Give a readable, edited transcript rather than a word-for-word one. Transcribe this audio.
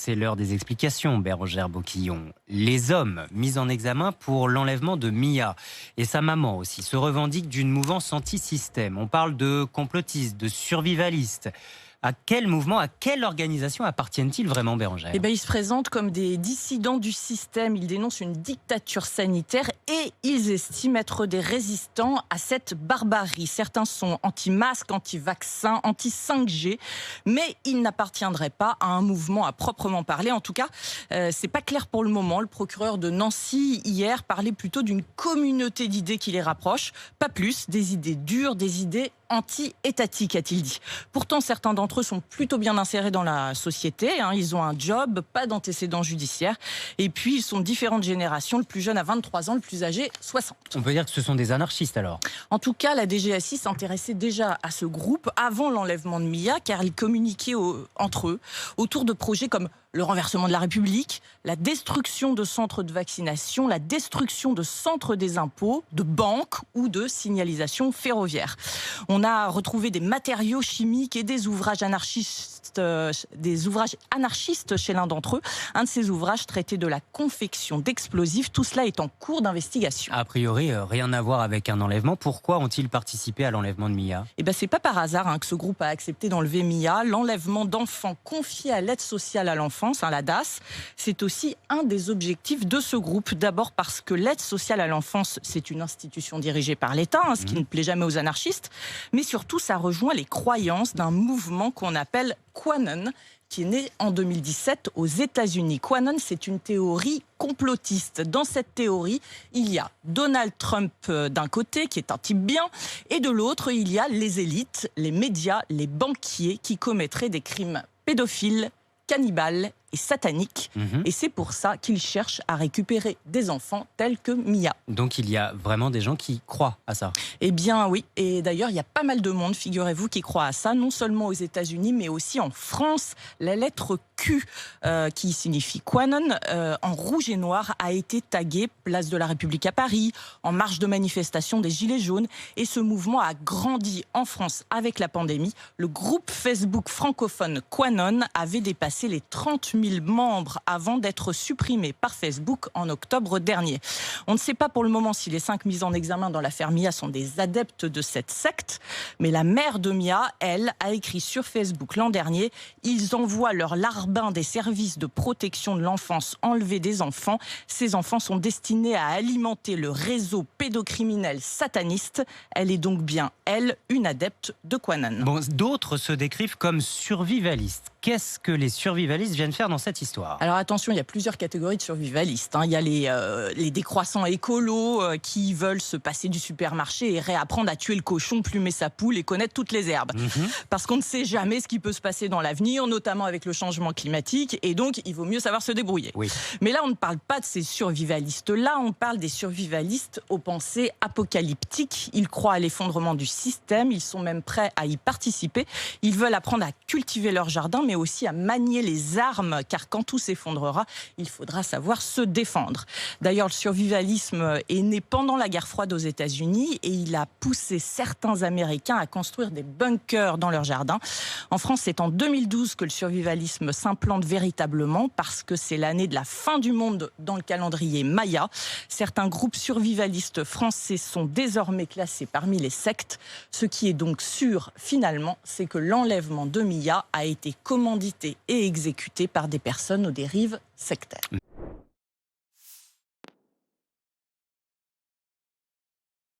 C'est l'heure des explications, Bérengère Boquillon. Les hommes mis en examen pour l'enlèvement de Mia et sa maman aussi se revendiquent d'une mouvance anti-système. On parle de complotistes, de survivalistes. À quel mouvement, à quelle organisation appartiennent-ils vraiment, Bérengère ? Ils se présentent comme des dissidents du système. Ils dénoncent une dictature sanitaire et ils estiment être des résistants à cette barbarie. Certains sont anti-masques, anti-vaccins, anti-5G, mais ils n'appartiendraient pas à un mouvement à proprement parler. En tout cas, c'est pas clair pour le moment. Le procureur de Nancy, hier, parlait plutôt d'une communauté d'idées qui les rapproche. Pas plus, des idées dures, des idées anti-étatiques, a-t-il dit. Pourtant, certains d'entre eux sont plutôt bien insérés dans la société. Ils ont un job, pas d'antécédents judiciaires. Et puis, ils sont de différentes générations. Le plus jeune a 23 ans, le plus âgé 60. On peut dire que ce sont des anarchistes alors ? En tout cas, la DGSI s'intéressait déjà à ce groupe avant l'enlèvement de Mia, car ils communiquaient entre eux autour de projets comme le renversement de la République, la destruction de centres de vaccination, la destruction de centres des impôts, de banques ou de signalisation ferroviaire. On a retrouvé des matériaux chimiques et des ouvrages anarchistes chez l'un d'entre eux. Un de ces ouvrages traitait de la confection d'explosifs. Tout cela est en cours d'investigation. A priori, rien à voir avec un enlèvement. Pourquoi ont-ils participé à l'enlèvement de Mia ? C'est pas par hasard que ce groupe a accepté d'enlever Mia. L'enlèvement d'enfants confiés à l'aide sociale à l'enfance, la DAS, c'est aussi un des objectifs de ce groupe. D'abord parce que l'aide sociale à l'enfance, c'est une institution dirigée par l'État, ce qui ne plaît jamais aux anarchistes. Mais surtout, ça rejoint les croyances d'un mouvement qu'on appelle QAnon, qui est né en 2017 aux États-Unis. QAnon, c'est une théorie complotiste. Dans cette théorie, il y a Donald Trump d'un côté, qui est un type bien, et de l'autre, il y a les élites, les médias, les banquiers qui commettraient des crimes pédophiles, cannibales et sataniques. Et c'est pour ça qu'ils cherchent à récupérer des enfants tels que Mia. Donc il y a vraiment des gens qui croient à ça ? Oui. Et d'ailleurs, il y a pas mal de monde, figurez-vous, qui croit à ça, non seulement aux États-Unis, mais aussi en France. La lettre Q, qui signifie QAnon, en rouge et noir, a été taguée place de la République à Paris, en marge de manifestation des Gilets jaunes. Et ce mouvement a grandi en France avec la pandémie. Le groupe Facebook francophone QAnon avait dépassé les 30 000 membres avant d'être supprimé par Facebook en octobre dernier. On ne sait pas pour le moment si les 5 mis en examen dans l'affaire Mia sont des adeptes de cette secte, mais la mère de Mia, elle, a écrit sur Facebook l'an dernier « Ils envoient leur larbin des services de protection de l'enfance enlever des enfants. Ces enfants sont destinés à alimenter le réseau pédocriminel sataniste. Elle est donc bien, elle, une adepte de QAnon. » D'autres se décrivent comme survivalistes. Qu'est-ce que les survivalistes viennent faire dans cette histoire ? Alors attention, il y a plusieurs catégories de survivalistes. Il y a les décroissants écolos qui veulent se passer du supermarché et réapprendre à tuer le cochon, plumer sa poule et connaître toutes les herbes. Parce qu'on ne sait jamais ce qui peut se passer dans l'avenir, notamment avec le changement climatique, et donc il vaut mieux savoir se débrouiller. Oui. Mais là, on ne parle pas de ces survivalistes-là, on parle des survivalistes aux pensées apocalyptiques. Ils croient à l'effondrement du système, ils sont même prêts à y participer. Ils veulent apprendre à cultiver leur jardin, mais aussi à manier les armes, car quand tout s'effondrera, il faudra savoir se défendre. D'ailleurs, le survivalisme est né pendant la guerre froide aux États-Unis et il a poussé certains Américains à construire des bunkers dans leur jardin. En France, c'est en 2012 que le survivalisme s'implante véritablement parce que c'est l'année de la fin du monde dans le calendrier Maya. Certains groupes survivalistes français sont désormais classés parmi les sectes. Ce qui est donc sûr, finalement, c'est que l'enlèvement de Mia a été commandité et exécuté par des personnes aux dérives sectaires.